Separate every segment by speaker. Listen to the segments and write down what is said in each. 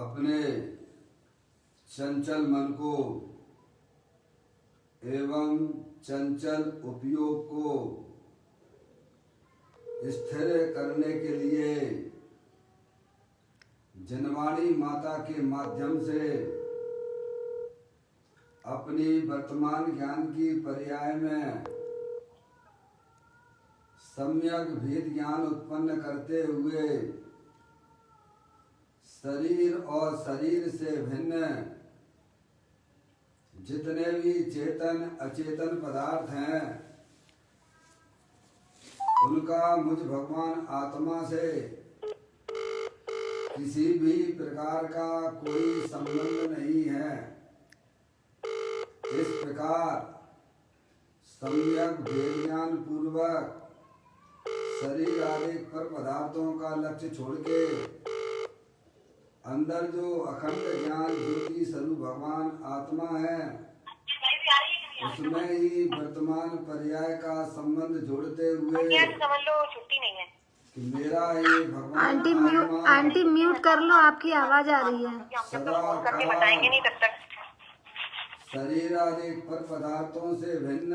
Speaker 1: अपने चंचल मन को एवं चंचल उपयोग को स्थिर करने के लिए जनवाणी माता के माध्यम से अपनी वर्तमान ज्ञान की पर्याय में सम्यक भेद ज्ञान उत्पन्न करते हुए शरीर और शरीर से भिन्न जितने भी चेतन अचेतन पदार्थ हैं उनका मुझ भगवान आत्मा से किसी भी प्रकार का कोई संबंध नहीं है। इस प्रकार सम्यक भेद ज्ञान पूर्वक शरीर आदि पर पदार्थों का लक्ष्य छोड़ के अंदर जो अखंड ज्ञान ज्योति स्वरूप भगवान आत्मा है उसमें ही वर्तमान पर्याय का संबंध जोड़ते हुए
Speaker 2: छुट्टी नहीं है
Speaker 1: कि मेरा ये भगवान
Speaker 3: आंटी म्यूट कर लो, आपकी आवाज आ रही है।
Speaker 2: करके बताएंगे नहीं तब तक।
Speaker 1: शरीर आदि पर पदार्थों से भिन्न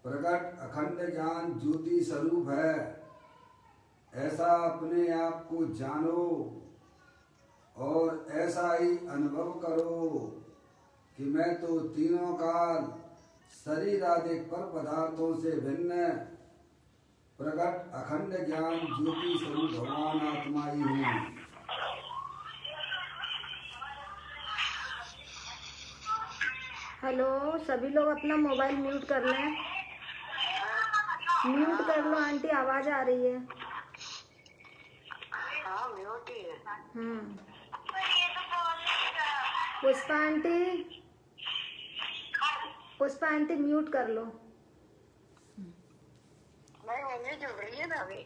Speaker 1: प्रकट अखंड ज्ञान ज्योति स्वरूप है, ऐसा अपने आप को जानो और ऐसा ही अनुभव करो कि मैं तो तीनों काल शरीर आदि पर पदार्थों से भिन्न प्रकट अखंड ज्ञान ज्योति स्वरूप भगवान आत्मा ही हूँ।
Speaker 3: हेलो, सभी लोग अपना मोबाइल म्यूट कर लें। म्यूट कर लो आंटी, आवाज आ रही है। पुष्पा आंटी म्यूट कर लो।
Speaker 2: मैं जुड़ रही है ना अभी।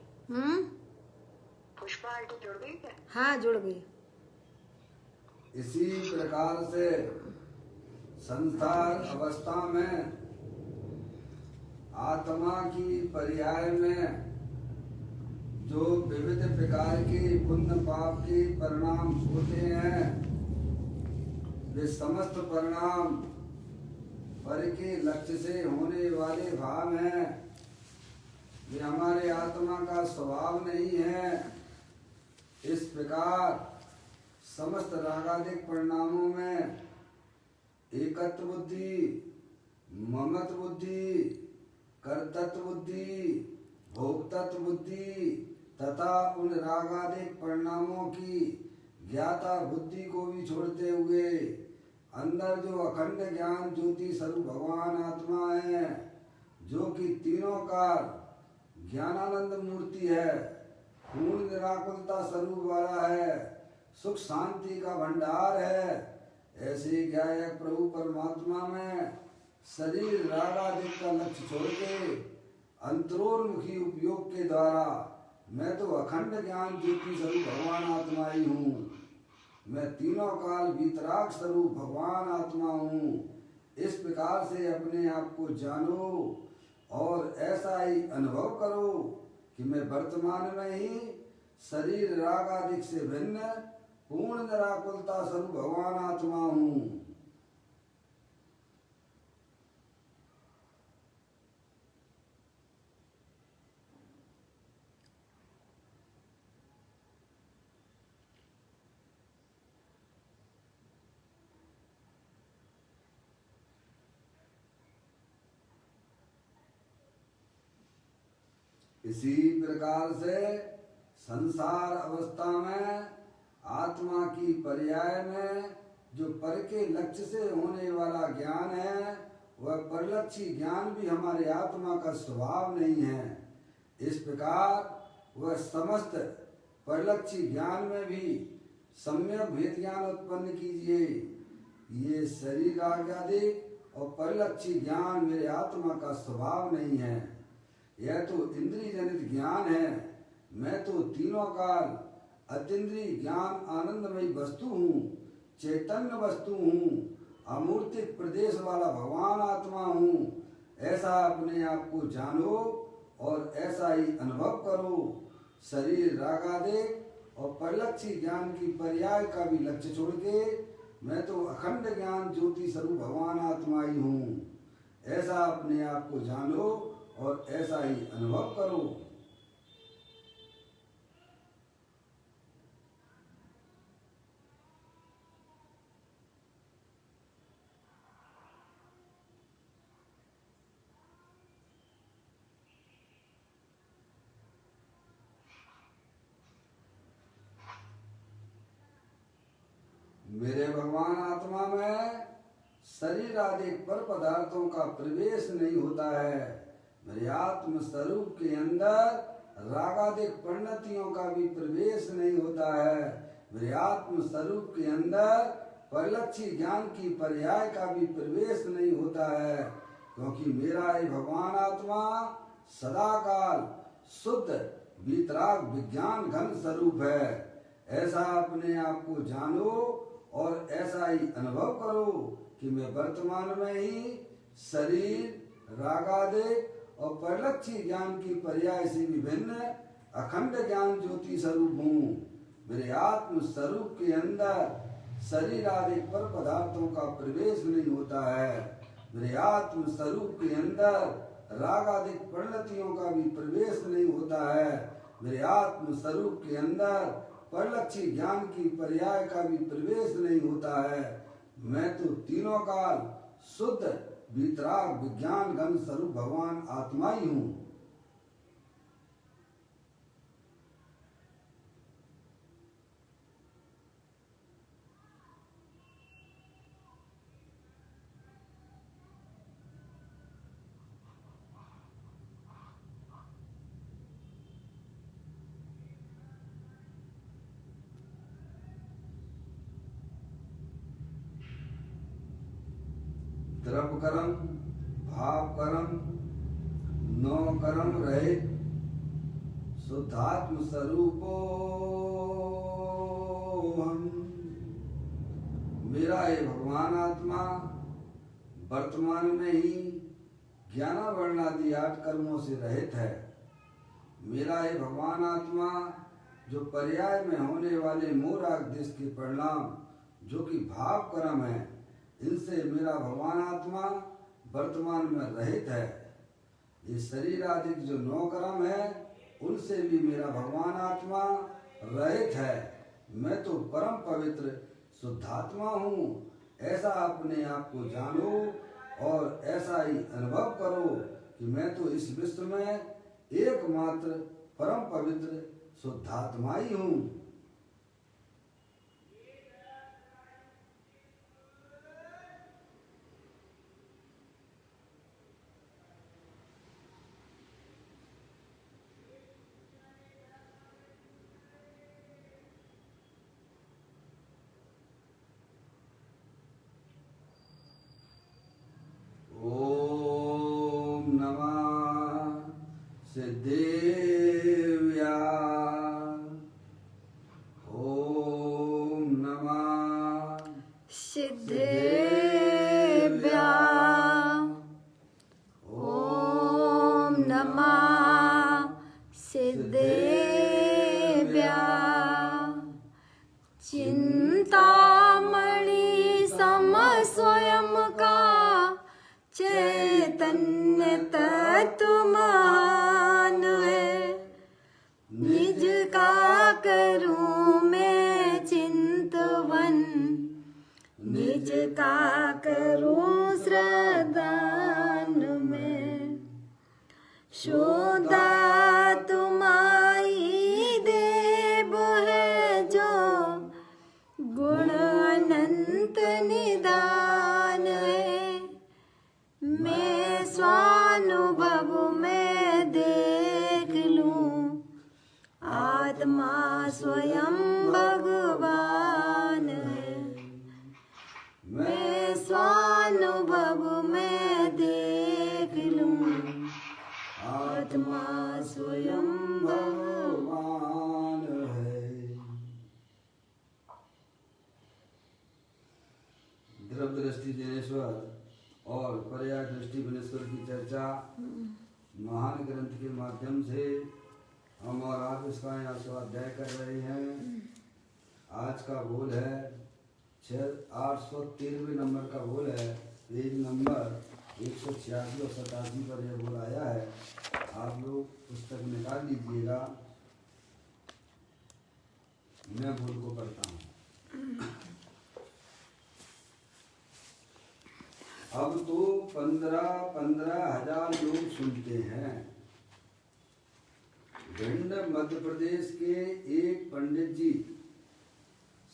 Speaker 2: पुष्पा आंटी जुड़ गई क्या?
Speaker 3: हाँ, जुड़ गई।
Speaker 1: इसी प्रकार से संसार अवस्था में आत्मा की पर्याय में जो विविध प्रकार के पुण्य पाप के परिणाम होते हैं वे समस्त परिणाम पर के लक्ष्य से होने वाले भाव हैं। वे हमारे आत्मा का स्वभाव नहीं है। इस प्रकार समस्त रागादिक परिणामों में एकत्व बुद्धि, ममत्व बुद्धि, कर्तृत्व बुद्धि, भोक्तत्व बुद्धि तथा उन रागादिक परिणामों की ज्ञाता बुद्धि को भी छोड़ते हुए अंदर जो अखंड ज्ञान ज्योति स्वरूप भगवान आत्मा है, जो कि तीनों काल ज्ञानानंद मूर्ति है, पूर्ण निराकुलता स्वरूप वाला है, सुख शांति का भंडार है, ऐसे ज्ञायक प्रभु परमात्मा में शरीर रागादिक का लक्ष्य छोड़ के अंतरोन्मुखी उपयोग के द्वारा मैं तो अखंड ज्ञान ज्योति स्वरूप भगवान आत्मा ही हूँ। मैं तीनों काल वीतराग स्वरूप भगवान आत्मा हूँ। इस प्रकार से अपने आप को जानो और ऐसा ही अनुभव करो कि मैं वर्तमान में ही शरीर राग आदि से भिन्न पूर्ण निराकुलता स्वरूप भगवान आत्मा हूँ। इसी प्रकार से संसार अवस्था में आत्मा की पर्याय में जो पर के लक्ष्य से होने वाला ज्ञान है वह परलक्षी ज्ञान भी हमारे आत्मा का स्वभाव नहीं है। इस प्रकार वह समस्त परलक्षी ज्ञान में भी सम्यक भेद ज्ञान उत्पन्न कीजिए। ये शरीर आदि और परलक्षी ज्ञान मेरे आत्मा का स्वभाव नहीं है। यह तो इंद्रिय जनित ज्ञान है। मैं तो तीनों काल अतीन्द्रिय ज्ञान आनंदमयी वस्तु हूँ, चैतन्य वस्तु हूँ, अमूर्तिक प्रदेश वाला भगवान आत्मा हूँ। ऐसा अपने आप को जानो और ऐसा ही अनुभव करो। शरीर रागादिक और परिलक्षी ज्ञान की पर्याय का भी लक्ष्य छोड़ के मैं तो अखंड ज्ञान ज्योति स्वरूप भगवान आत्मा ही हूँ, ऐसा अपने आप को जानो और ऐसा ही अनुभव करो। मेरे भगवान आत्मा में शरीर आदि पर पदार्थों का प्रवेश नहीं होता है। मेरे आत्म स्वरूप के अंदर रागादिक परिणतियों का भी प्रवेश नहीं होता है। मेरे आत्म स्वरूप के अंदर परिलक्षी ज्ञान की पर्याय का भी प्रवेश नहीं होता है, क्योंकि मेरा ये भगवान आत्मा सदाकाल शुद्ध वीतराग विज्ञान घन स्वरूप है। ऐसा अपने आप को जानो और ऐसा ही अनुभव करो कि मैं वर्तमान में ही शरीर रागादिक और परिलक्षी ज्ञान की पर्याय से विभिन्न अखंड ज्ञान ज्योति स्वरूप हूँ। मेरे आत्म स्वरूप के अंदर शरीर आदि पर पदार्थों का प्रवेश नहीं होता है। मेरे आत्म स्वरूप के अंदर रागादिक परिणतियों का भी प्रवेश नहीं होता है। मेरे आत्म स्वरूप के अंदर परिलक्षी ज्ञान की पर्याय का भी प्रवेश नहीं होता है। मैं तो तीनों काल शुद्ध वीतराग विज्ञान घन स्वरूप भगवान आत्मा ही हूँ। द्रव्य कर्म भाव कर्म नौ कर्म रहे शुद्धात्म स्वरूपो हम। मेरा ये भगवान आत्मा वर्तमान में ही ज्ञाना वर्णादि 8 कर्मों से रहित है। मेरा ये भगवान आत्मा जो पर्याय में होने वाले मोराग देश के परिणाम जो कि भाव कर्म है, इनसे मेरा भगवान आत्मा वर्तमान में रहित है। ये शरीर आदि जो 9 कर्म है उनसे भी मेरा भगवान आत्मा रहित है। मैं तो परम पवित्र शुद्धात्मा हूँ। ऐसा अपने आप को जानो और ऐसा ही अनुभव करो कि मैं तो इस विश्व में एकमात्र परम पवित्र शुद्धात्मा ही हूँ। ओम नमः सिद्धेव्या। ओम नमः
Speaker 3: सिद्धेभ्या। ओम नमः सिद्धेभ्या। चिंतामणि सम स्वयं का चैतन्य तत्वमान है। निज का करूं मैं चिंतवन, निज का करूं श्रद्धान में। शोधा तुम्हारी देव है जो गुण अनंत निदान है। मैं स्वानुभव में देख लूं आत्मा स्वयं भगवान है। मैं स्वानुभव में देख लूं आत्मा स्वयं
Speaker 1: भगवान है। द्रव्य दृष्टि जनेश्वर और पर्याय दृष्टि बनेश्वर की चर्चा महान ग्रंथ के माध्यम से हम और आप इसका यहाँ स्वाध्याय कर रहे हैं। आज का बोल है 813 नंबर का बोल है, पेज नंबर 186 और 87 पर यह बोल आया है। आप लोग पुस्तक निकाल लीजिएगा, मैं बोल को पढ़ता हूँ। अब तो 15,000 लोग सुनते हैं। भिंड मध्य प्रदेश के एक पंडित जी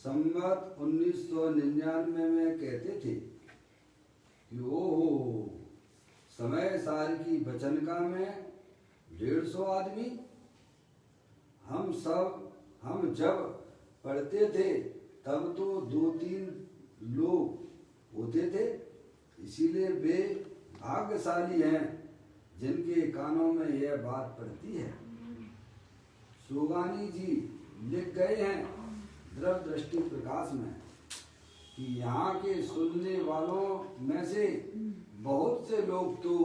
Speaker 1: संवत 1999 में कहते थे कि ओहो, समय साल की बचनका में 150 आदमी। हम जब पढ़ते थे तब तो 2-3 लोग होते थे। इसीलिए वे भाग्यशाली हैं जिनके कानों में यह बात पड़ती है। सुगानी जी लिख गए हैं द्रव दृष्टि प्रकाश में कि यहाँ के सुनने वालों में से बहुत से लोग तो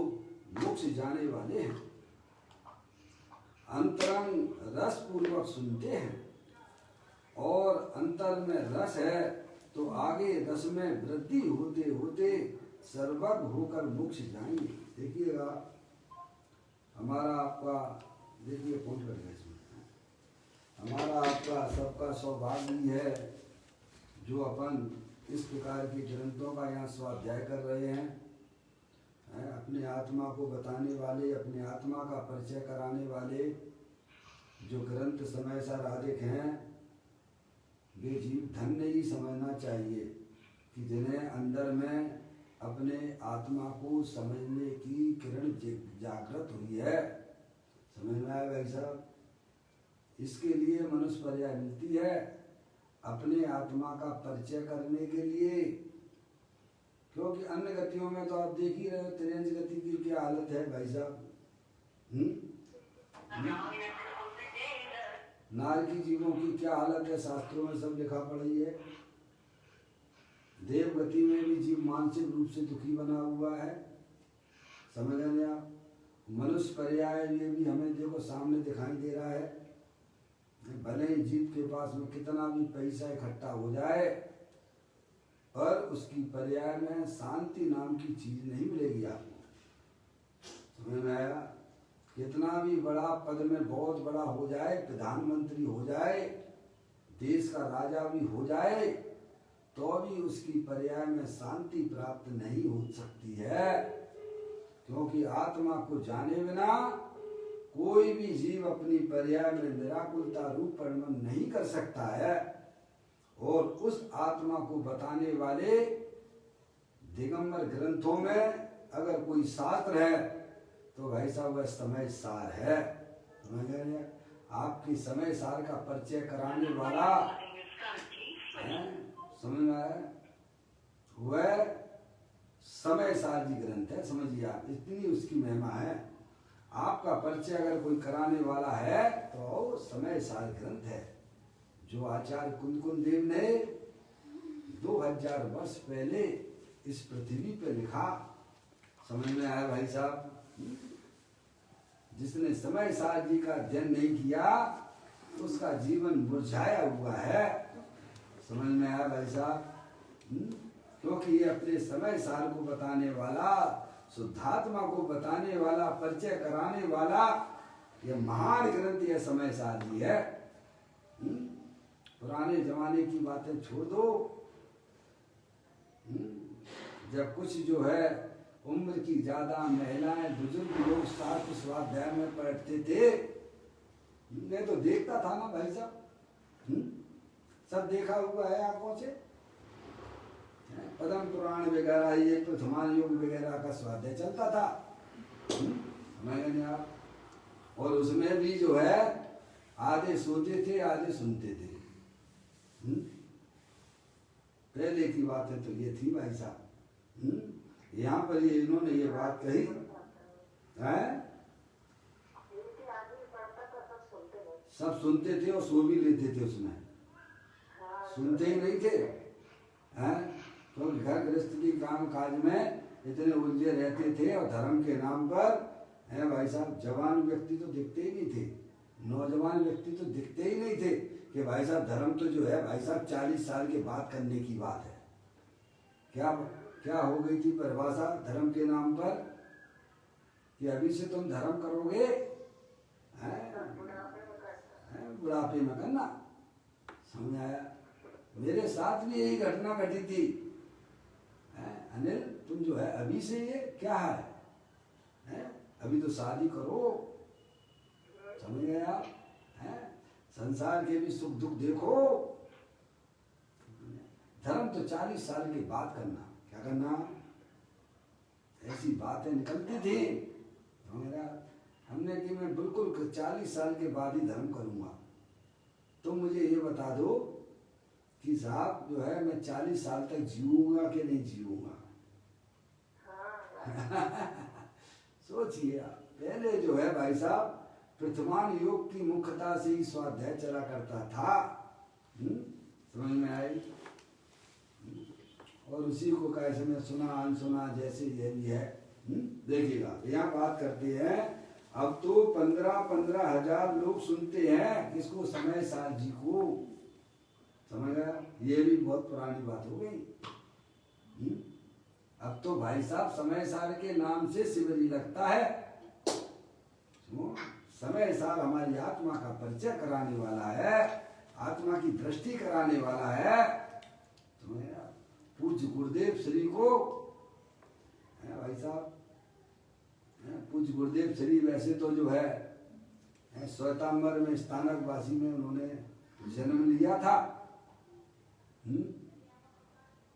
Speaker 1: मोक्ष जाने वाले हैं। अंतरंग रस पूर्वक सुनते हैं और अंतर में रस है तो आगे रस में वृद्धि होते होते सर्वज्ञ होकर मोक्ष जाएंगे। देखिएगा, हमारा आपका, देखिए पहुंच गए इसमें, हमारा आपका सबका सौभाग्य है जो अपन इस प्रकार के ग्रंथों का यहाँ स्वाध्याय कर रहे हैं। अपने आत्मा को बताने वाले, अपने आत्मा का परिचय कराने वाले जो ग्रंथ समय सार अधिक हैं, वे जीव धन्य ही समझना चाहिए कि जिन्हें अंदर में अपने आत्मा को समझने की किरण जागृत हुई है। समझ में आया भाई साहब? इसके लिए मनुष्य पर्याय मिलती है अपने आत्मा का परिचय करने के लिए, क्योंकि अन्य गतियों में तो आप देख ही रहे हो त्रियंश गति की क्या हालत है भाई साहब। नार की जीवों की क्या हालत है, शास्त्रों में सब लिखा पड़ी है। देव गति में भी जीव मानसिक रूप से दुखी बना हुआ है। समझ रहे आप? मनुष्य पर्याय ये भी हमें देखो सामने दिखाई दे रहा है। भले ही जीव के पास में कितना भी पैसा इकट्ठा हो जाए, पर उसकी पर्याय में शांति नाम की चीज नहीं मिलेगी आपको। समझ में आया? कितना भी बड़ा पद में बहुत बड़ा हो जाए, प्रधानमंत्री हो जाए, देश का राजा भी हो जाए, तो भी उसकी पर्याय में शांति प्राप्त नहीं हो सकती है, क्योंकि आत्मा को जाने बिना कोई भी जीव अपनी पर्याय में निराकुलता रूप परिणमन नहीं कर सकता है। और उस आत्मा को बताने वाले दिगंबर ग्रंथों में अगर कोई शास्त्र है तो भाई साहब वह समय सार है। समझ गए? आपकी समय सार का परिचय कराने वाला है, समझ में आया? वह समय सार जी ग्रंथ है। समझिए आप, इतनी उसकी महिमा है। आपका परिचय अगर कोई कराने वाला है तो समय सार ग्रंथ है, जो आचार्य कुंदकुंद देव ने 2000 वर्ष पहले इस पृथ्वी पे लिखा। समझ में आया भाई साहब? जिसने समय सार जी का अध्ययन नहीं किया उसका जीवन मुरझाया हुआ है। समझ में आया भाई साहब? क्योंकि ये अपने समय सार को बताने वाला, शुद्धात्मा को बताने वाला, परिचय कराने वाला ये महान ग्रंथ ये समय सार जी है। पुराने जमाने की बातें छोड़ दो। जब कुछ जो है उम्र की ज्यादा महिलाएं, बुजुर्ग लोग शास्त्र स्वाध्याय में पढ़ते थे, मैं तो देखता था ना भाई साहब, सब देखा हुआ है आंखों से। पद्म पुराण वगैरह, ये प्रथमान योग वगैरह का स्वाध्याय चलता था। मैंने आप, और उसमें भी जो है आधे सोते थे आधे सुनते थे। पहले की बात है तो ये थी भाई साहब। यहाँ पर ये इन्होंने ये बात कही है, सब सुनते थे और सो भी लेते थे उसमें, सुनते ही नहीं थे। तो घर गृहस्थी काम काज में इतने उलझे रहते थे और धर्म के नाम पर है भाई साहब, जवान व्यक्ति तो दिखते ही नहीं थे। नौजवान व्यक्ति तो दिखते ही नहीं थे कि भाई साहब धर्म तो जो है भाई साहब 40 साल के बाद करने की बात है। क्या क्या हो गई थी परिभाषा धर्म के नाम पर कि अभी से तुम धर्म करोगे बुढ़ापे में करना। समझ आया? मेरे साथ भी यही घटना घटी थी। अनिल तुम जो है अभी से ये क्या है? अभी तो शादी करो। समझ गए आप? संसार के भी सुख दुख देखो। धर्म तो 40 साल के बाद करना। क्या करना? ऐसी बातें निकलती थी हमने कि मैं बिल्कुल 40 साल के बाद ही धर्म करूंगा। तुम मुझे ये बता दो कि साहब जो है मैं 40 साल तक जीऊंगा कि नहीं जीऊंगा। सोचिए आप, पहले जो है भाई साहब प्रथमान योग की मुख्यता से ही स्वाध्याय चला करता था। समझ में आई? और उसी को कैसे में सुना अनसुना जैसे ये भी है। देखिएगा यहाँ बात करते हैं। अब तो 15-15 हजार लोग सुनते हैं किसको? समय सार जी को। समझ गया? ये भी बहुत पुरानी बात हो गई। अब तो भाई साहब समय सार के नाम से शिविर लगता है। समय सार हमारी आत्मा का परिचय कराने वाला है, आत्मा की दृष्टि कराने वाला है। पूज्य गुरुदेव श्री को भाई साहब, पूज्य गुरुदेव श्री वैसे तो जो है श्वेतांबर में स्थानक वासी में उन्होंने जन्म लिया था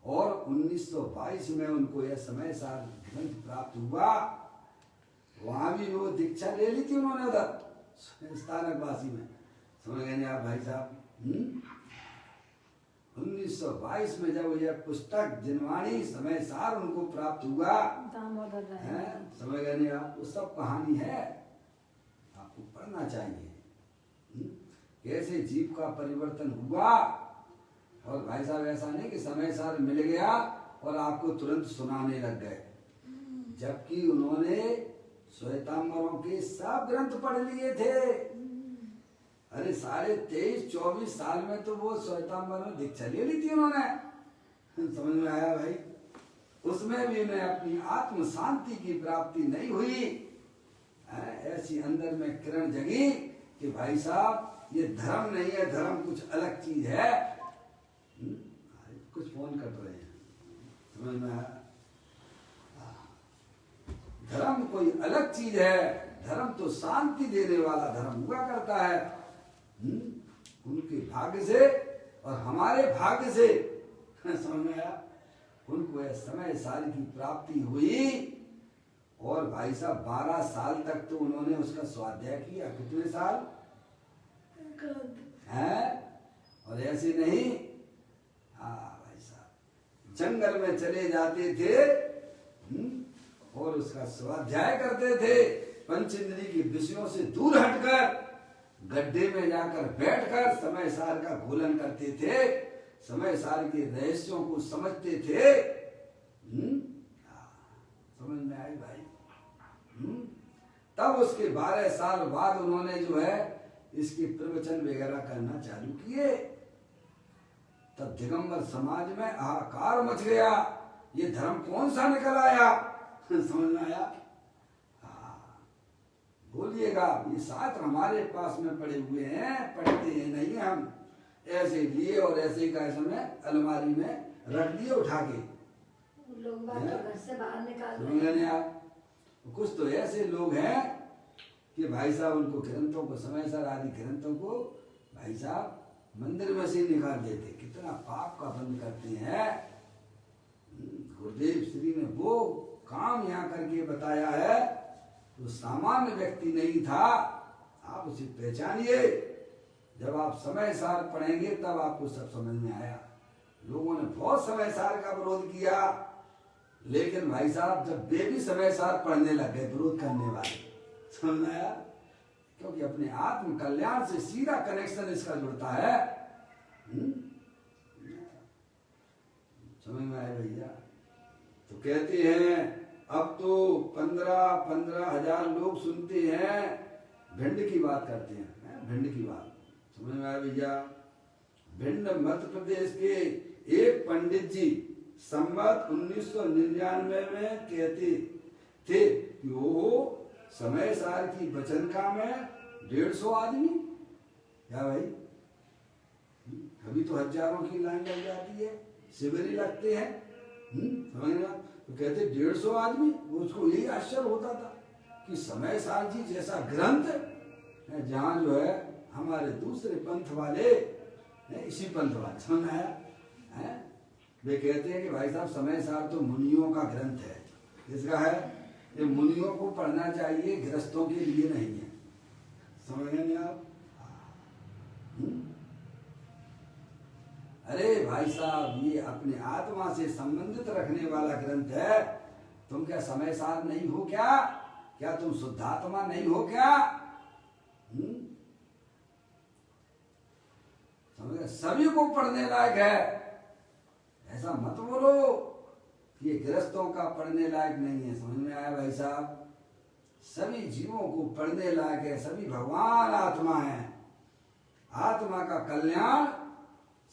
Speaker 1: और 1922 में उनको यह समय सार ग्रंथ प्राप्त हुआ। वहां भी वो दीक्षा ले ली थी उन्होंने उधर स्थानक वासी में। समझ गए आप भाई साहब? 1922 में जब यह पुस्तक जिनवाणी समय सार उनको प्राप्त हुआ, समझ गए आप? वो सब कहानी है, आपको पढ़ना चाहिए कैसे जीव का परिवर्तन हुआ। और भाई साहब ऐसा नहीं कि समय सार मिल गया और आपको तुरंत सुनाने लग गए, जबकि उन्होंने श्वेतांबरों के सब ग्रंथ पढ़ लिए थे। अरे साढ़े 23-24 साल में तो वो श्वेतांबर में दीक्षा ले ली थी उन्होंने। समझ में आया भाई? उसमें भी उन्हें अपनी आत्म शांति की प्राप्ति नहीं हुई। ऐसी अंदर में किरण जगी कि भाई साहब ये धर्म नहीं है, धर्म कुछ अलग चीज है। कुछ फोन कर रहे हैं, समझ में आया? धर्म कोई अलग चीज है। धर्म तो शांति देने वाला धर्म हुआ करता है। उनके भाग्य से और हमारे भाग्य से समझ में आया? उनको यह समय साल की प्राप्ति हुई और भाई साहब 12 साल तक तो उन्होंने उसका स्वाध्याय किया। कितने साल हैं? और ऐसे नहीं, भाई साहब जंगल में चले जाते थे और उसका स्वाध्याय करते थे। पंचेंद्री के विषयों से दूर हटकर गड्ढे में जाकर बैठकर समय सार का घोलन करते थे, समय सार के रहस्यों को समझते थे। समझ में आई भाई? तब उसके 12 साल बाद उन्होंने जो है इसके प्रवचन वगैरह करना चालू किए। तब दिगंबर समाज में हाहाकार मच गया। ये धर्म कौन सा निकल आया? समझ में आया? बोलिएगा, ये शास्त्र हमारे पास में पड़े हुए हैं, पढ़ते हैं नहीं हम। ऐसे लिए और ऐसे ही कैसे में अलमारी में रख दिए उठा के।
Speaker 3: लोग बात तो घर से बाहर निकाल रहे हैं।
Speaker 1: कुछ तो ऐसे लोग हैं कि भाई साहब उनको ग्रंथों को, समय सार आदि ग्रंथों को भाई साहब मंदिर में से निकाल देते। कितना पाप का बंद करते हैं। गुरुदेव श्री ने वो काम यहाँ करके बताया है, तो सामान्य व्यक्ति नहीं था। आप उसे पहचानिए। जब आप समय सार पढ़ेंगे तब आपको सब समझ में आया। लोगों ने बहुत समय सार का विरोध किया, लेकिन भाई साहब जब वे भी समय सार पढ़ने लग गए विरोध करने वाले, समझ में आया? क्योंकि अपने आत्म कल्याण से सीधा कनेक्शन इसका जुड़ता है। समझ में आया भैया? तो कहते हैं अब तो 15-15 हजार लोग सुनते हैं भिंड की बात करते हैं, भिंड की बात समझ में आया भैया। भिंड मध्य प्रदेश के एक पंडित जी संवत 1999 में कहते थे कि वो समय सार की बचनका में 150 आदमी, क्या भाई, अभी तो हजारों की लाइन लग जाती है, शिविर ही लगते हैं, समझ रहे, तो कहते 150 आदमी। वो उसको यही आश्चर्य होता था कि समय सार जी जैसा ग्रंथ है, जहाँ जो है हमारे दूसरे पंथ वाले, इसी पंथ वाले, समझ में आया है? वे कहते हैं कि भाई साहब समय सार तो मुनियों का ग्रंथ है। किसका है? ये मुनियों को पढ़ना चाहिए, गृहस्थों के लिए नहीं है। समझ गए नहीं आप? अरे भाई साहब, ये अपने आत्मा से संबंधित रखने वाला ग्रंथ है। तुम क्या समय सार नहीं हो क्या? क्या तुम शुद्धात्मा नहीं हो क्या? समझ गए? सभी को पढ़ने लायक है। ऐसा मत बोलो कि ये गृहस्थों का पढ़ने लायक नहीं है। समझ में आया भाई साहब? सभी जीवों को पढ़ने लायक है। सभी भगवान आत्मा है। आत्मा का कल्याण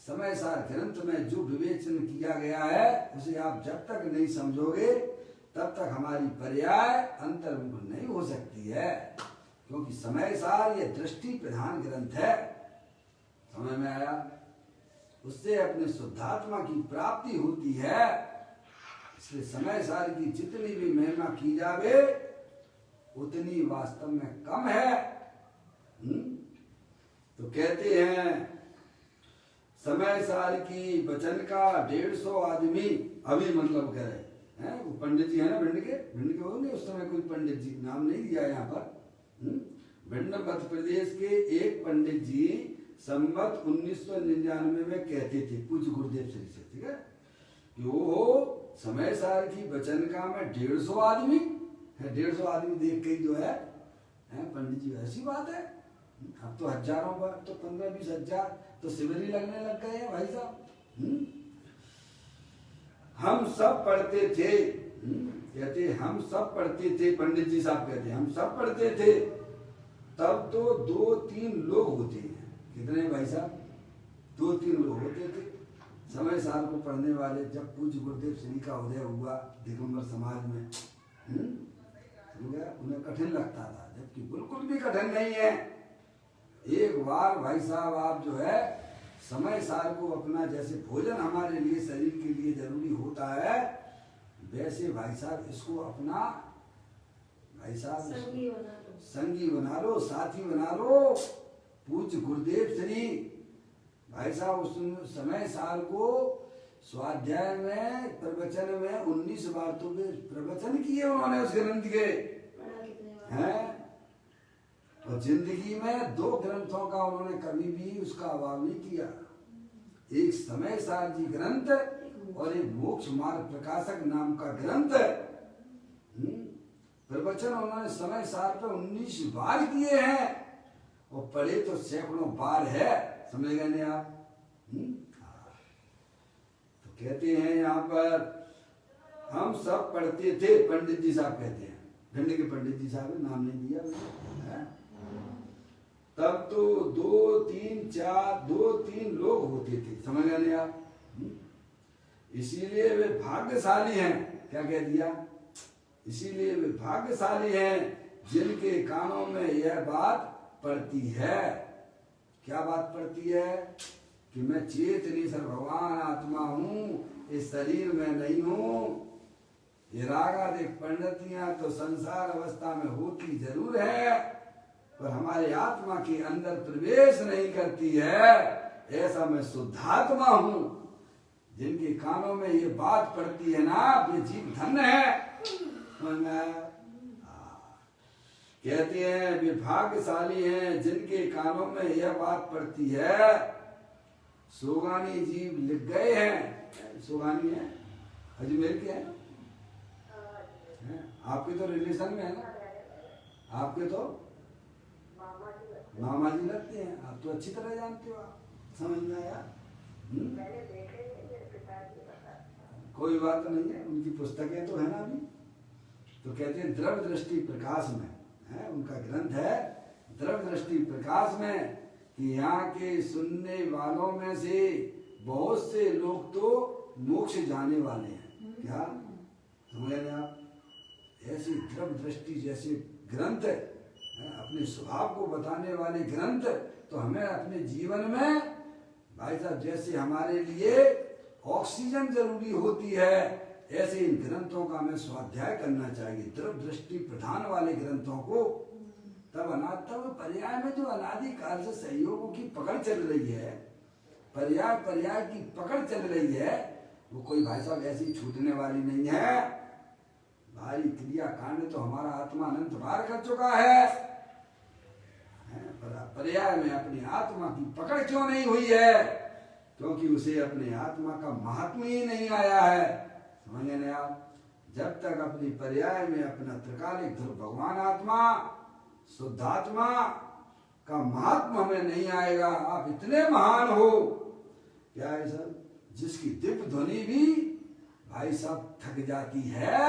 Speaker 1: समय सार ग्रंथ में जो विवेचन किया गया है, उसे आप जब तक नहीं समझोगे तब तक हमारी पर्याय अंतर्मुख नहीं हो सकती है। क्योंकि समय सार ये दृष्टि प्रधान ग्रंथ है। समझ में आया? उससे अपने शुद्धात्मा की प्राप्ति होती है। इसलिए समय सार की जितनी भी महिमा की जावे उतनी वास्तव में कम है। तो कहते हैं समय सार की वचन का 150 आदमी, अभी मतलब कह रहे हैं, वो पंडित जी है ना भिंड के होंगे उस समय, कोई पंडित जी, नाम नहीं दिया यहाँ पर। भिंड मध्य प्रदेश के एक पंडित जी संवत 1999 में कहते थे, पूज्य गुरुदेव श्री से, ठीक है, कि वो समय सार की वचनका में 150 आदमी है। 150 आदमी देख के जो है पंडित जी, ऐसी बात है। अब तो हजारों पर, तो 15-20 हजार तो शिविर ही लगने लग गए हैं भाई साहब। हम सब पढ़ते थे, कहते हम सब पढ़ते थे, पंडित जी साहब कहते हम सब पढ़ते थे, तब तो 2-3 लोग होते हैं। कितने भाई साहब? 2-3 लोग होते थे समय सार को पढ़ने वाले। जब पूज्य गुरुदेव श्री का उदय हुआ दिगंबर समाज में, उन्हें कठिन लगता था, जबकि बिल्कुल भी कठिन नहीं है। एक बार भाई साहब आप जो है समय सार को अपना, जैसे भोजन हमारे लिए शरीर के लिए जरूरी होता है, वैसे भाई साहब इसको अपना भाई साहब संगी बना लो, साथी बना लो। पूज्य गुरुदेव श्री भाई साहब उस समय सार को स्वाध्याय में, प्रवचन में 19 बार तो प्रवचन किए उन्होंने उस ग्रंथ के हैं। और जिंदगी में 2 ग्रंथों का उन्होंने कभी भी उसका अभाव नहीं किया। एक समय सार जी ग्रंथ और एक मोक्ष मार्ग प्रकाशक नाम का ग्रंथ। प्रवचन उन्होंने समय सार पर 19 बार किए हैं और पढ़े तो सैकड़ों बार है। समझ गए नहीं आप? तो कहते हैं यहाँ पर हम सब पढ़ते थे, पंडित जी साहब कहते हैं, भिंड के पंडित जी साहब, नाम नहीं दिया है? तब तो 2-3 लोग होते थे। समझ गए नहीं आप? इसीलिए वे भाग्यशाली हैं। क्या कह दिया? इसीलिए वे भाग्यशाली हैं जिनके कानों में यह बात पड़ती है। क्या बात पड़ती है? कि मैं चेतनेश्वर भगवान आत्मा हूँ, इस शरीर में नहीं हूँ। ये रागादिक पंडितियां तो संसार अवस्था में होती जरूर है, पर हमारे आत्मा के अंदर प्रवेश नहीं करती है। ऐसा मैं शुद्धात्मा हूँ। जिनके कानों में ये बात पड़ती है ना, वे जीव धन्य है। कहते हैं वे भाग्यशाली हैं जिनके कानों में यह बात पड़ती है। सोगानी जीव लिख गए हैं। सोगानी है, अजमेर के हैं, आपके तो रिलेशन में है ना, आपके तो मामा जी लगते हैं। आप तो अच्छी तरह जानते हो। आप समझ में आया? कोई बात नहीं है, उनकी पुस्तकें तो है ना अभी। तो कहते हैं द्रव्य दृष्टि प्रकाश में है, उनका ग्रंथ है द्रव्य दृष्टि प्रकाश में कि यहाँ के सुनने वालों में से बहुत से लोग तो मोक्ष जाने वाले हैं। क्या समझ रहे आप? ऐसी द्रव्य दृष्टि जैसे ग्रंथ अपने स्वभाव को बताने वाले ग्रंथ तो हमें अपने जीवन में भाई साहब जैसे हमारे लिए ऑक्सीजन जरूरी होती है ऐसे इन ग्रंथों का हमें स्वाध्याय करना चाहिए। द्रव्य दृष्टि प्रधान वाले ग्रंथों को तब पर्याय में जो अनादि काल से सहयोगों की पकड़ चल रही है, पर्याय की पकड़ चल रही है, वो कोई भाई साहब ऐसी छूटने वाली नहीं है। भाई क्रिया कांड तो हमारा आत्मा अनंत बार कर चुका है। पर्याय में अपनी आत्मा की पकड़ क्यों नहीं हुई है? क्योंकि उसे अपने आत्मा का महात्मा ही नहीं आया है। समझ रहे आप? जब तक अपनी पर्याय में अपना त्रिकालिक ध्रुव भगवान आत्मा शुद्धात्मा का महात्मा हमें नहीं आएगा। आप इतने महान हो क्या है सर, जिसकी दिव्य ध्वनि भी भाई साहब थक जाती है।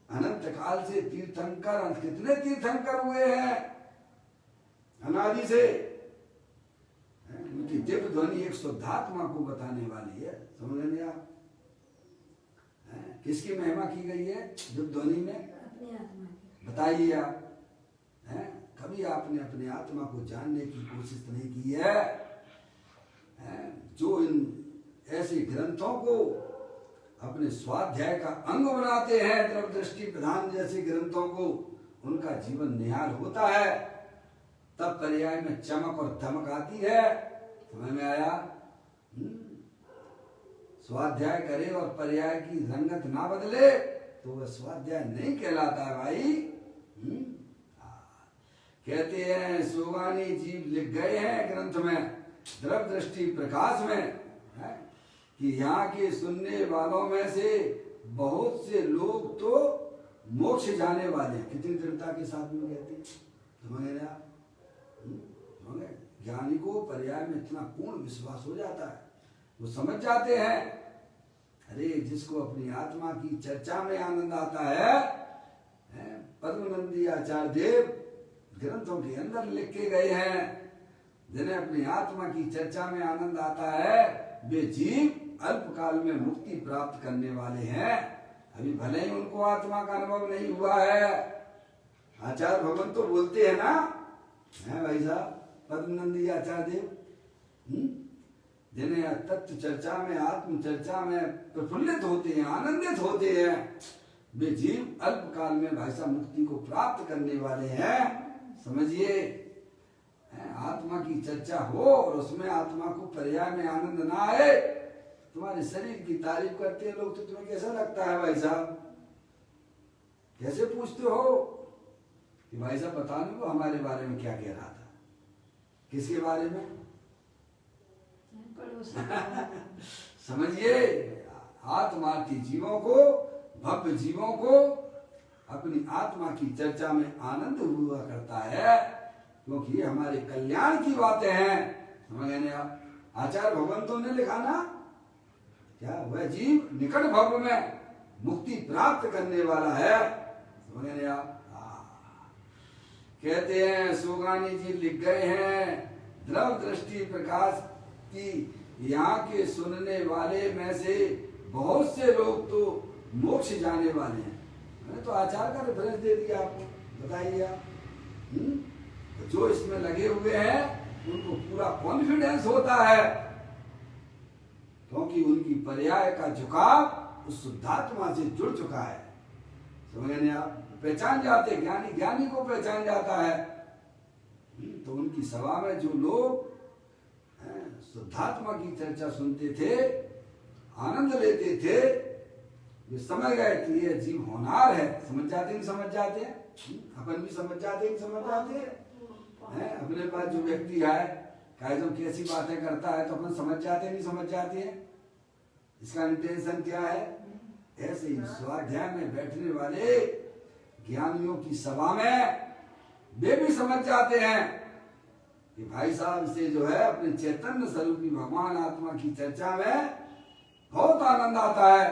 Speaker 1: अनंत काल से तीर्थंकर कितने तीर्थंकर हुए हैं अनादि से, उनकी दिव्य ध्वनि एक शुद्धात्मा को बताने वाली है। समझ रहे आप? किसकी महिमा की गई है दिव्य ध्वनि में?
Speaker 3: अपनी आत्मा की।
Speaker 1: बताइए आप, कभी आपने अपने आत्मा को जानने की कोशिश नहीं की है? जो इन ऐसे ग्रंथों को अपने स्वाध्याय का अंग बनाते हैं, द्रव्य दृष्टि प्रधान जैसे ग्रंथों को, उनका जीवन निहाल होता है। तब पर्याय में चमक और धमक आती है। समझ में आया? स्वाध्याय करे और पर्याय की रंगत ना बदले तो वह स्वाध्याय नहीं कहलाता है भाई। कहते हैं सोगानी जीव लिख गए हैं ग्रंथ में द्रव्य दृष्टि प्रकाश में कि यहाँ के सुनने वालों में से बहुत से लोग तो मोक्ष जाने वाले। कितनी दृढ़ता के साथ में कहते हैं? समझ आप? ज्ञानी को पर्याय में इतना पूर्ण विश्वास हो जाता है, वो समझ जाते हैं अरे जिसको अपनी आत्मा की चर्चा में आनंद आता है, पद्मनंदी आचार्य देव ग्रंथों के अंदर लिख के गए हैं, जिन्हें अपनी आत्मा की चर्चा में आनंद आता है वे जीव अल्पकाल में मुक्ति प्राप्त करने वाले हैं। अभी भले ही उनको आत्मा का अनुभव नहीं हुआ है। आचार्य भगवान तो बोलते हैं ना, है भाई साहब, पद्मनंदी आचार्य देव जिन्हें तत्व चर्चा में आत्म चर्चा में प्रफुल्लित होते हैं, आनंदित होते हैं, वे जीव अल्पकाल में भाई साहब मुक्ति को प्राप्त करने वाले हैं। समझिए, आत्मा की चर्चा हो और उसमें आत्मा को पर्याय में आनंद ना आए, तुम्हारे शरीर की तारीफ करते हैं लोग तो तुम्हें कैसा लगता है भाई साहब? कैसे पूछते हो कि भाई साहब बता दो हमारे बारे में क्या कह रहा था? किसके बारे में? समझिए, आत्मार्थी जीवों को, भव्य जीवों को अपनी आत्मा की चर्चा में आनंद हुआ करता है, क्योंकि ये हमारे कल्याण की बातें हैं। समझ गए आप? आचार्य भगवंतों ने लिखा ना, क्या वह जीव निकट भव में मुक्ति प्राप्त करने वाला है। समझ गए आप? कहते हैं सोगानी जी लिख गए हैं द्रव्य दृष्टि प्रकाश की यहाँ के सुनने वाले में से बहुत से लोग तो मोक्ष जाने वाले हैं। मैंने तो आचार्य का रेफरेंस दे दिया आपको, बताइए आप। जो इसमें लगे हुए हैं उनको पूरा कॉन्फिडेंस होता है, क्योंकि उनकी पर्याय का झुकाव उस शुद्धात्मा से जुड़ चुका है। समझ गए आप? पहचान जाते, ज्ञानी को पहचान जाता है। तो उनकी सभा में जो लोग शुद्धात्मा की चर्चा सुनते थे, आनंद लेते थे, वे समझ गए कि ये जीव होनार है। समझ जाते हैं, समझ जाते हैं, अपन भी समझ जाते हैं, समझ जाते हैं। अपने पास जो व्यक्ति है जो कैसी बातें करता है तो अपन समझ जाते नहीं समझ जाते हैं, इसका इंटेंशन क्या है। ऐसे ही स्वाध्याय में बैठने वाले ज्ञानियों की सभा में वे भी समझ जाते हैं कि भाई साहब से जो है अपने चैतन्य स्वरूपी भगवान आत्मा की चर्चा में बहुत आनंद आता है।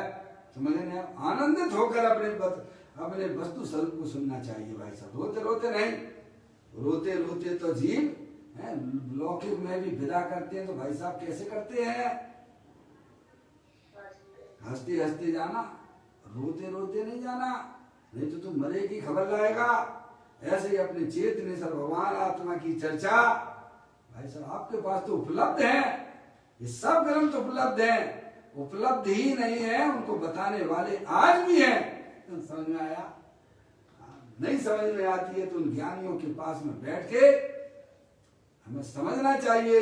Speaker 1: समझ रहे हैं? आनंदित होकर अपने वस्तु स्वरूप को सुनना चाहिए भाई साहब, रोते रोते नहीं। रोते रोते तो जीव है, लौकिक में भी विदा करते हैं तो भाई साहब कैसे करते हैं? हंसते हंसते जाना, रोते रोते नहीं जाना, नहीं तो तुम मरे की खबर लाएगा। ऐसे ही अपने चेतने सर भगवान आत्मा की चर्चा भाई साहब आपके पास तो उपलब्ध है, ये सब ग्रंथ उपलब्ध है। उपलब्ध ही नहीं है, उनको बताने वाले आज भी हैं। तो समझ में आया? नहीं समझ में आती है तो उन ज्ञानियों के पास में बैठ के हमें समझना चाहिए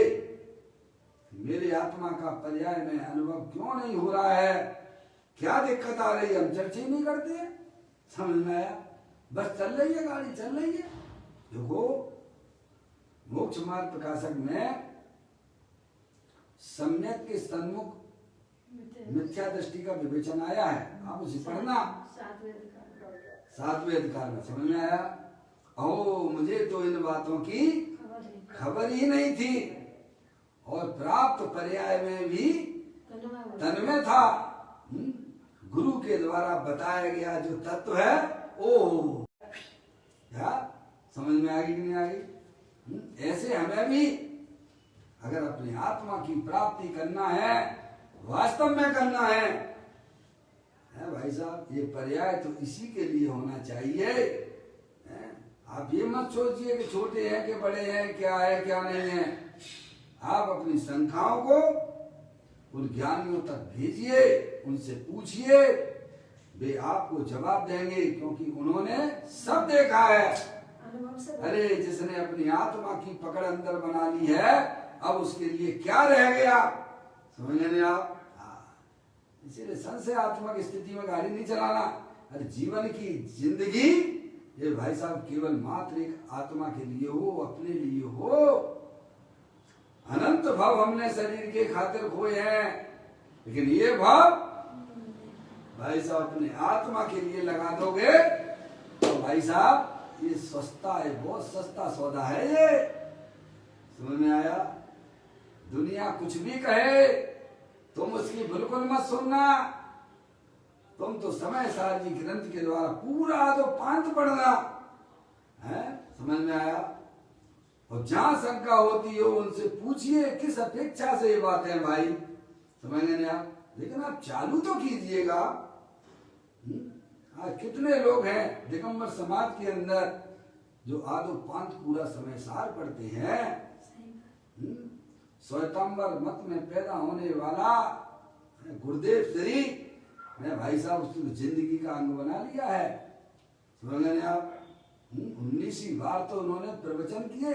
Speaker 1: मेरे आत्मा का पर्याय में अनुभव क्यों नहीं हो रहा है, क्या दिक्कत आ रही है। हम चर्चा ही नहीं करते हैं। समझ में आया? बस चल रही है, गाड़ी चल रही है। देखो मोक्ष मार्ग प्रकाशक में सम्यक के सन्मुख मिथ्या दृष्टि का विवेचन आया है, आप उसे पढ़ना 7वें अधिकार में। समझ में आया? ओ मुझे तो इन बातों की खबर ही नहीं थी और प्राप्त पर्याय में भी तन्मय था। गुरु के द्वारा बताया गया जो तत्व है ओ क्या समझ में आ गई कि नहीं आ गई? ऐसे हमें भी अगर अपनी आत्मा की प्राप्ति करना है, वास्तव में करना है भाई साहब, ये पर्याय तो इसी के लिए होना चाहिए। आप ये मत सोचिए कि छोटे हैं कि बड़े हैं, क्या है क्या नहीं है। आप अपनी शंकाओं को उन ज्ञानियों तक भेजिए, उनसे पूछिए, वे आपको जवाब देंगे क्योंकि उन्होंने सब देखा है। अरे जिसने अपनी आत्मा की पकड़ अंदर बना ली है, अब उसके लिए क्या रह गया? समझ लेंगे आप? इसीलिए संशय आत्मा की स्थिति में गाड़ी नहीं चलाना। अरे जीवन की जिंदगी ये भाई साहब केवल मात्र एक आत्मा के लिए हो, अपने लिए हो। अनंत भाव हमने शरीर के खातिर खोए हैं, लेकिन ये भाव भाई साहब अपने आत्मा के लिए लगा दोगे तो भाई साहब ये सस्ता है, बहुत सस्ता सौदा है ये। समझ में आया? दुनिया कुछ भी कहे तुम उसकी बिल्कुल मत सुनना। तुम तो समय सारजी ग्रंथ के द्वारा पूरा तो पांच पढ़ना है। समझ में आया? और जहां शंका होती हो उनसे पूछिए किस अपेक्षा से ये बात है भाई। समझ गए आप? लेकिन आप चालू तो कीजिएगा। आज कितने लोग हैं दिगंबर समाज के अंदर जो आदो पांच पूरा समय सार पढ़ते हैं। श्वेतांबर मत में पैदा होने वाला गुरुदेव श्री ने भाई साहब उसने जिंदगी का अंग बना लिया है। समझ गए आप? 19 बार तो उन्होंने प्रवचन किए,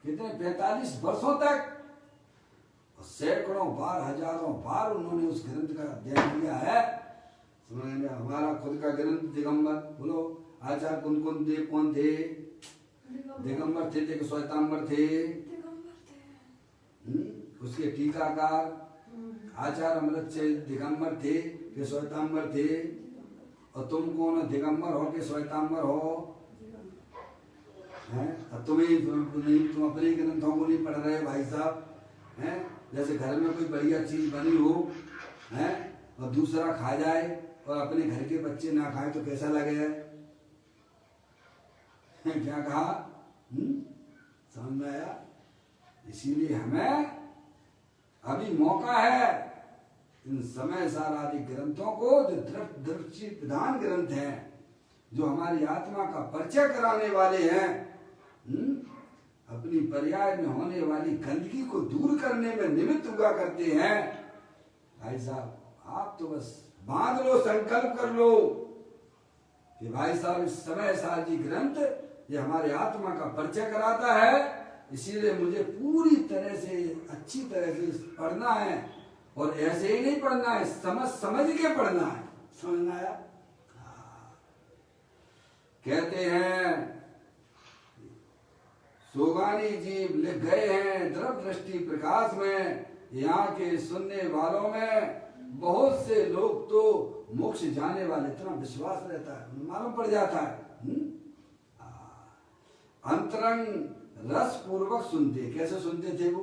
Speaker 1: कितने 45 वर्षों तक, और सैकड़ों बार हजारों बार उन्होंने उस ग्रंथ का अध्ययन किया है। समझ हमारा खुद का ग्रंथ दिगंबर, बोलो आचार्य कुन देव कौन थे? दिगंबर थे, थे श्वेतांबर थे। उसके टीकाकार आचार्य अमृत से दिगंबर थे कि श्वेतांबर थे। और तुम कौन दिगंबर हो कि श्वेतांबर हो? तुम अपने ग्रंथों को नहीं पढ़ रहे भाई साहब हैं। जैसे घर में कोई बढ़िया चीज बनी हो हैं और दूसरा खा जाए और अपने घर के बच्चे ना खाए तो कैसा लगे? क्या कहा? समझ में आया? इसीलिए हमें अभी मौका है इन समय सार आदि ग्रंथों को, जो दृष्टि प्रधान ग्रंथ हैं, जो हमारी आत्मा का परिचय कराने वाले हैं, अपनी पर्याय में होने वाली गंदगी को दूर करने में निमित्त हुआ करते हैं। भाई साहब आप तो बस बांध लो, संकल्प कर लो कि भाई साहब इस समय सारजी ग्रंथ ये हमारे आत्मा का परिचय कराता है, इसीलिए मुझे पूरी तरह से अच्छी तरह से पढ़ना है। और ऐसे ही नहीं पढ़ना है, समझ के पढ़ना है। समझना आया? कहते हैं सोगानी जी लिख गए हैं द्रव दृष्टि प्रकाश में, यहाँ के सुनने वालों में बहुत से लोग तो मोक्ष जाने वाले, इतना विश्वास रहता है, मालूम पड़ जाता है। अंतरंग रस पूर्वक सुनते। कैसे सुनते थे वो?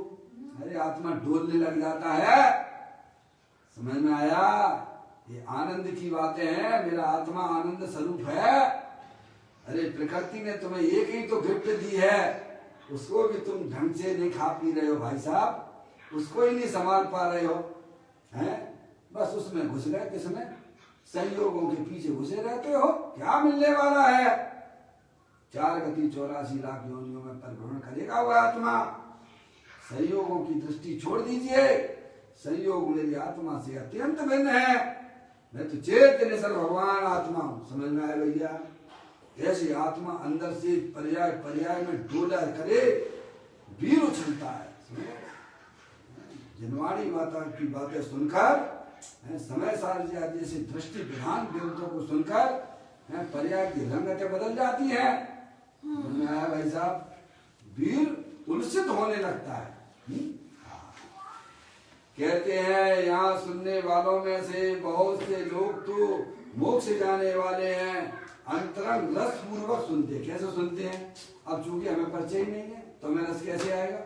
Speaker 1: अरे आत्मा डोलने लग जाता है। समझ में आया? ये आनंद की बातें हैं। मेरा आत्मा आनंद स्वरूप है। अरे प्रकृति ने तुम्हें एक ही तो गिफ्ट दी है, उसको भी तुम ढंग से नहीं खा पी रहे हो भाई साहब, उसको ही नहीं संभाल पा रहे हो, हैं? बस उसमें घुस गए, किसमें? संयोगों के पीछे घुसे रहते हो। क्या मिलने वाला है? 4 गति 84 लाख योनियों में परिभ्रमण करेगा वह आत्मा। संयोगों की दृष्टि छोड़ दीजिए, संयोग मेरी आत्मा से अत्यंत भिन्न है, मैं तो चैतन्य सर भगवान आत्मा हूं। समझ में आए भैया? ऐसी आत्मा अंदर से पर्याय पर्याय में डोला करे, वीर उछलता है। जनवाणी माता की बातें सुनकर, समय सार जैसे दृष्टि विधान देवताओं को सुनकर पर्याय की रंगतें बदल जाती हैं। समझ में आया भाई साहब? वीर उल्सित होने लगता है। कहते हैं यहाँ सुनने वालों में से बहुत से लोग तो मोक्ष जाने वाले हैं, अंतरंग रस पूर्वक सुनते। कैसे सुनते हैं? अब चूंकि हमें परिचय ही नहीं है तो हमें रस कैसे आएगा?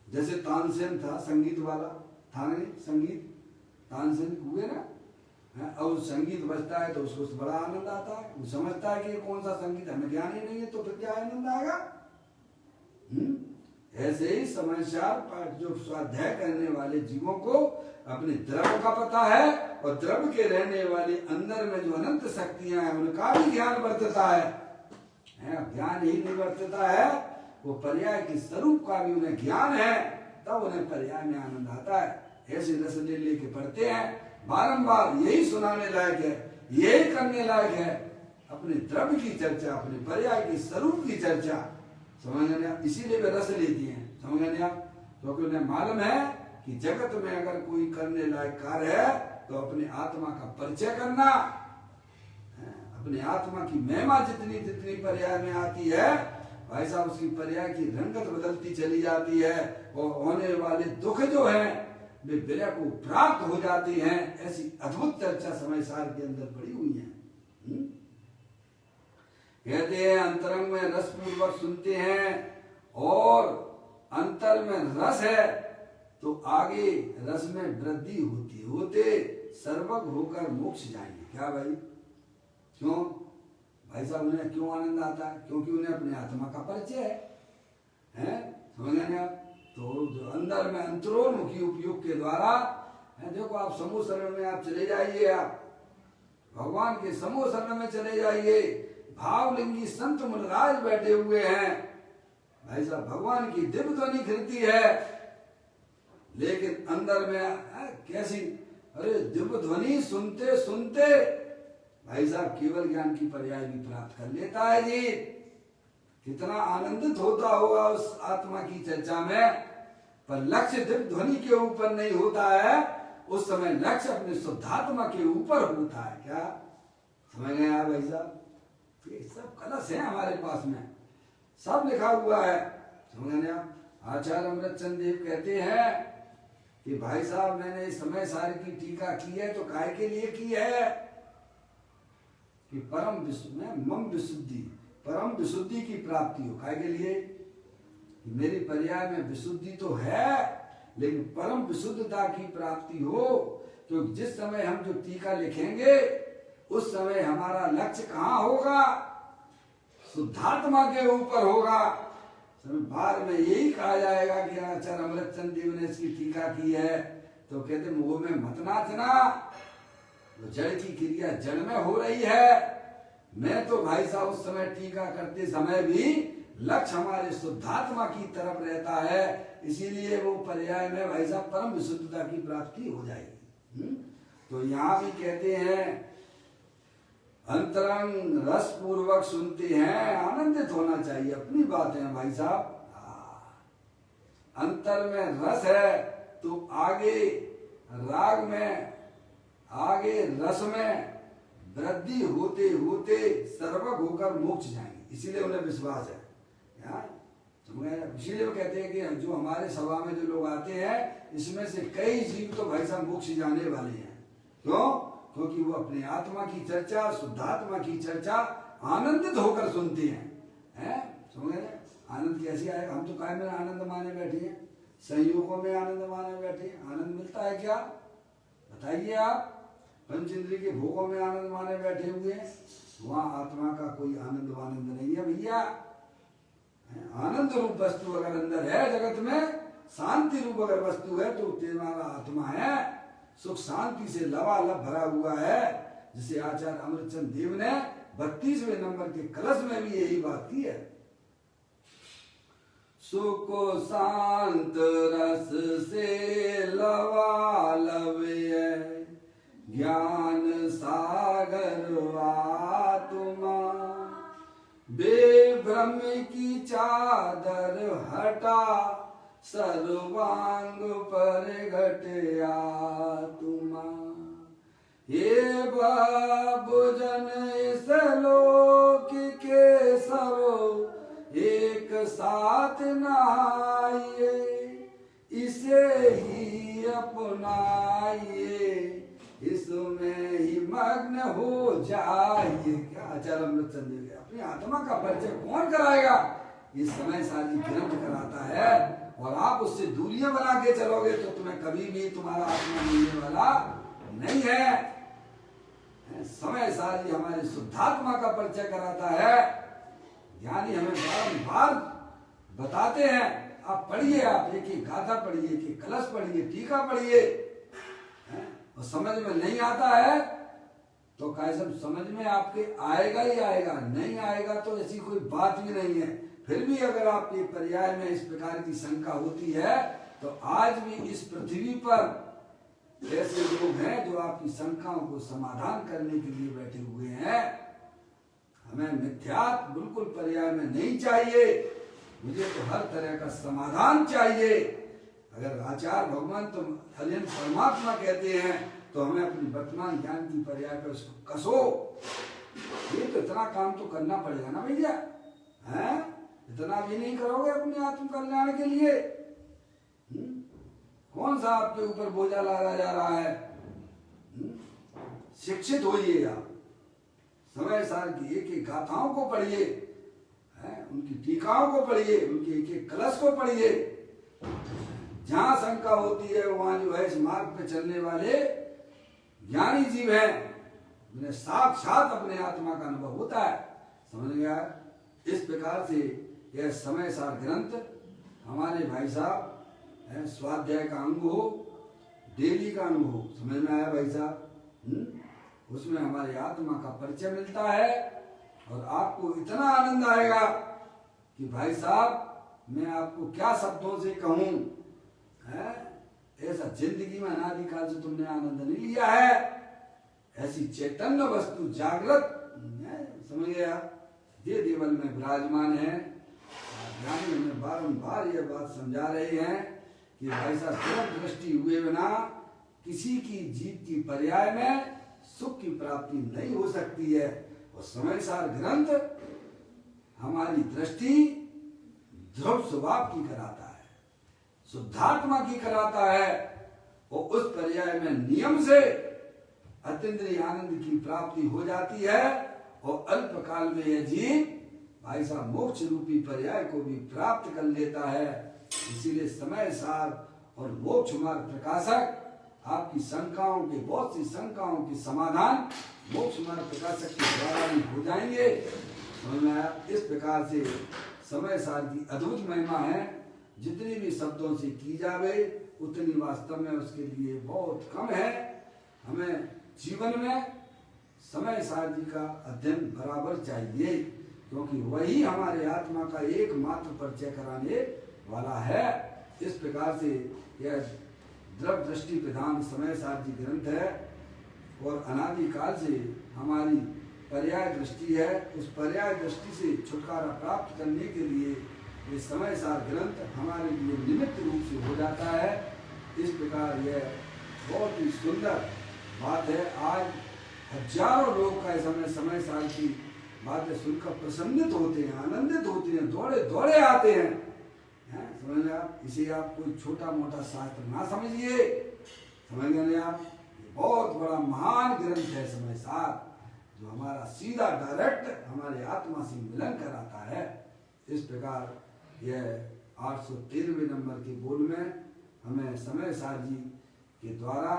Speaker 1: जैसे तानसेन था संगीत वाला, था नहीं संगीत, तानसेन हुए ना, और संगीत बजता है तो उसको बड़ा आनंद आता है, वो समझता है कि ये कौन सा संगीत, हमें ज्ञान ही नहीं है तो फिर क्या आनंद आएगा? ऐसे ही समझदार जो स्वाध्याय करने वाले जीवों को अपने द्रव्य का पता है और द्रव्य के रहने वाले अंदर में जो अनंत शक्तियां हैं उनका भी ज्ञान बरतता है। ज्ञान ही नहीं बरतता है, वो पर्याय के स्वरूप का भी उन्हें ज्ञान है, तब उन्हें पर्याय में आनंद आता है। ऐसे रस ले लेके पढ़ते हैं, बारंबार यही सुनाने लायक है, यही करने लायक है, अपने द्रव्य की चर्चा, अपने पर्याय के स्वरूप की चर्चा। समझ गए आप? इसीलिए वे रस लेती हैं। समझ गए आप? क्योंकि उन्हें मालूम है कि जगत में अगर कोई करने लायक कार्य है तो अपने आत्मा का परिचय करना, अपने आत्मा की महिमा जितनी जितनी पर्याय में आती है भाई साहब, उसकी पर्याय की रंगत बदलती चली जाती है और होने वाले दुख जो हैं वे विलय को प्राप्त हो जाते हैं। ऐसी अद्भुत चर्चा समय सार के अंदर पड़ी हुई है। कहते हैं अंतरंग में रस पूर्वक सुनते हैं और अंतर में रस है तो आगे रस में वृद्धि होती होते सर्वज्ञ होकर मोक्ष जाएंगे। क्या भाई? क्यों भाई साहब? उन्हें क्यों आनंद आता है? क्योंकि उन्हें अपने आत्मा का परिचय है। समझ गए आप? तो जो अंदर में अंतरोन्मुखी उपयोग के द्वारा देखो, आप समूह शरण में आप चले जाइए, आप भगवान के समूह शरण में चले जाइए, भावलिंगी संत मुनराज बैठे हुए हैं भाई साहब, भगवान की दिव्य ध्वनि खिलती है, लेकिन अंदर में कैसी, अरे दिव्य ध्वनि सुनते सुनते भाई साहब केवल ज्ञान की पर्याय भी प्राप्त कर लेता है जी। कितना आनंदित होता होगा उस आत्मा की चर्चा में, पर लक्ष्य दिव्य ध्वनि के ऊपर नहीं होता है, उस समय लक्ष्य अपने शुद्धात्मा के ऊपर होता है। क्या समझ गए आप भाई साहब? ये सब कलश है हमारे पास में, सब लिखा हुआ है। समझ गए आप? आचार्य अमृतचंद देव कहते हैं कि भाई साहब मैंने समय सार की टीका की है तो काहे के लिए की है कि परम मम विशुद्धि, परम विशुद्धि की प्राप्ति हो। काहे के लिए? कि मेरी पर्याय में विशुद्धि तो है लेकिन परम विशुद्धता की प्राप्ति हो। क्योंकि जिस समय हम जो टीका लिखेंगे उस समय हमारा लक्ष्य कहाँ होगा? शुद्धात्मा के ऊपर होगा। बार में यही कहा जाएगा कि आचार्य अमृतचंद देव ने इसकी टीका की है तो कहते मुंह में मत नाचना, तो जड़ की क्रिया जड़ में हो रही है। मैं तो भाई साहब उस समय टीका करते समय भी लक्ष्य हमारे शुद्धात्मा की तरफ रहता है, इसीलिए वो पर्याय में भाई साहब परम विशुद्धता की प्राप्ति हो जाएगी। तो यहाँ भी कहते हैं अंतरंग रस पूर्वक सुनते हैं, आनंदित होना चाहिए। अपनी बात है भाई साहब, अंतर में रस है तो आगे राग में, आगे रस में वृद्धि होते होते सर्वज्ञ होकर मोक्ष जाएंगे। इसीलिए उन्हें विश्वास है। इसीलिए वो कहते हैं कि जो हमारे सभा में जो लोग आते हैं इसमें से कई जीव तो भाई साहब मोक्ष जाने वाले हैं। क्यों? क्योंकि वो अपने आत्मा की चर्चा, शुद्धात्मा की चर्चा आनंदित होकर सुनते हैं। समझ गए? आनंद कैसे आएगा? हम तो काय में आनंद माने बैठे हैं, संयोगों में आनंद माने बैठे हैं। आनंद मिलता है क्या? बताइए आप। पंच इंद्रिय के भोगों में आनंद माने बैठे हुए हैं, वहां आत्मा का कोई आनंद वानंद नहीं है भैया। आनंद रूप वस्तु अगर अंदर है जगत में, शांति रूप अगर वस्तु है तो तुम्हारा आत्मा है, सुख शांति से लबालब भरा हुआ है। जिसे आचार्य अमृतचंद देव ने 32वें नंबर के कलश में भी यही बात की है। सुख शांत रस से लबालब है, ज्ञान सागर आत्मा, बेभ्रम की चादर हटा, सर्वांग पर घटे आत्मा। हे बाबू जन इस लोक के सब एक साथ नहाइए, इसे ही अपनाइए, इसमें ही मग्न हो जाइए। क्या आचार्य अमृतचंद देव अपनी आत्मा का परिचय कौन कराएगा? ये समय सारी ग्रंथ कराता है। और आप उससे दूरियां बना के चलोगे तो तुम्हें कभी भी तुम्हारा आत्मा मिलने वाला नहीं है। समय सारी हमारे शुद्धात्मा का परिचय कराता है। ज्ञानी हमें बारंबार बताते हैं, आप पढ़िए, आप एक ही गाथा पढ़िए, एक ही कलश पढ़िए, टीका पढ़िए, और समझ में नहीं आता है तो कैसे समझ में आपके आएगा ही आएगा, नहीं आएगा तो ऐसी कोई बात भी नहीं है। फिर भी अगर आपके पर्याय में इस प्रकार की शंका होती है तो आज भी इस पृथ्वी पर ऐसे लोग हैं जो आपकी शंकाओं को समाधान करने के लिए बैठे हुए हैं। हमें मिथ्यात्व बिल्कुल पर्याय में नहीं चाहिए, मुझे तो हर तरह का समाधान चाहिए। अगर आचार्य भगवान तो अलियन परमात्मा कहते हैं तो हमें अपनी वर्तमान ज्ञान की पर्याय पर उसको कसो। ये तो इतना काम तो करना पड़ेगा ना भैया, हैं? इतना भी नहीं करोगे अपने आत्म कल्याण के लिए? कौन सा आपके ऊपर बोझा लादा जा रहा है? शिक्षित होइए आप, समय सार की एक एक गाथाओं को पढ़िए, उनकी टीकाओं को पढ़िए, उनके एक एक कलश को पढ़िए। जहां शंका होती है वहां जो है इस मार्ग पे चलने वाले ज्ञानी जीव हैं, उन्हें साक्षात अपने आत्मा का अनुभव होता है। समझ गया? इस प्रकार से यह समय सार ग्रंथ हमारे भाई साहब स्वाध्याय का अंग हो, डेली का अंग हो। समझ में आया भाई साहब? उसमें हमारी आत्मा का परिचय मिलता है और आपको इतना आनंद आएगा कि भाई साहब मैं आपको क्या शब्दों से कहूं, ऐसा जिंदगी में अनादिकाल से तुमने आनंद नहीं लिया है। ऐसी चैतन्य वस्तु जागृत, समझ गया, ये देवल में विराजमान है। ज्ञानी हमें बारंबार यह बात समझा रहे हैं कि भाई साहब स्वयं दृष्टि हुए बिना किसी की जीत की पर्याय में सुख की प्राप्ति नहीं हो सकती है। और समय सार ग्रंथ हमारी दृष्टि ध्रुव स्वभाव की कराता है, शुद्धात्मा की कराता है, और उस पर्याय में नियम से अतीन्द्रिय आनंद की प्राप्ति हो जाती है। और अल्प काल में यह जीव भाई साहब मोक्ष रूपी पर्याय को भी प्राप्त कर लेता है। इसीलिए समय सार और मोक्ष मार्ग प्रकाशक आपकी शंकाओं के, बहुत सी शंकाओं के समाधान मोक्ष मार्ग प्रकाशक के द्वारा ही हो जाएंगे। समझ में आया? इस प्रकार से समय सार की अद्भुत महिमा है। जितनी भी शब्दों से की जावे उतनी वास्तव में उसके लिए बहुत कम है। हमें जीवन में समय सार जी का अध्ययन बराबर चाहिए, क्योंकि वही हमारे आत्मा का एकमात्र परिचय कराने वाला है। इस प्रकार से यह द्रव दृष्टि प्रधान समय सार जी ग्रंथ है और अनादिकाल से हमारी पर्याय दृष्टि है। उस पर्याय दृष्टि से छुटकारा प्राप्त करने के लिए ये समय सार ग्रंथ हमारे लिए निमित्त रूप से हो जाता है। इस प्रकार यह बहुत ही सुंदर बात है। आज हजारों लोग का समय सार की बातें सुनकर प्रसन्नित होते हैं, आनंदित होते हैं, दौड़े दौड़े आते हैं। समझ गए आप? इसे आप कोई छोटा मोटा शास्त्र ना समझिए, समझ गए आप? बहुत बड़ा महान ग्रंथ है समय सार, जो हमारा सीधा डायरेक्ट हमारे आत्मा से मिलन कराता है। इस प्रकार यह 813वें नंबर के बोल में हमें समय सार जी के द्वारा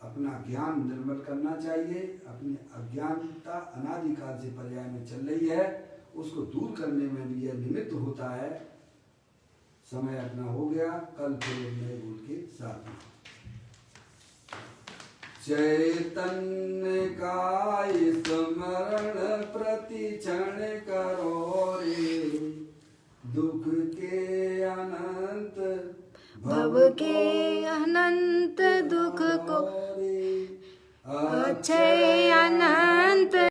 Speaker 1: अपना ज्ञान निर्मल करना चाहिए। अपनी अज्ञानता अनादिकाल से पर्याय में चल रही है, उसको दूर करने में भी यह निमित्त होता है। समय अपना हो गया, कल फिर नए बोल के साथ में। चैतन्य का स्मरण प्रति क्षण करो रे, दुख के अनंत
Speaker 3: भव के अनंत दुख को अक्षय अनंत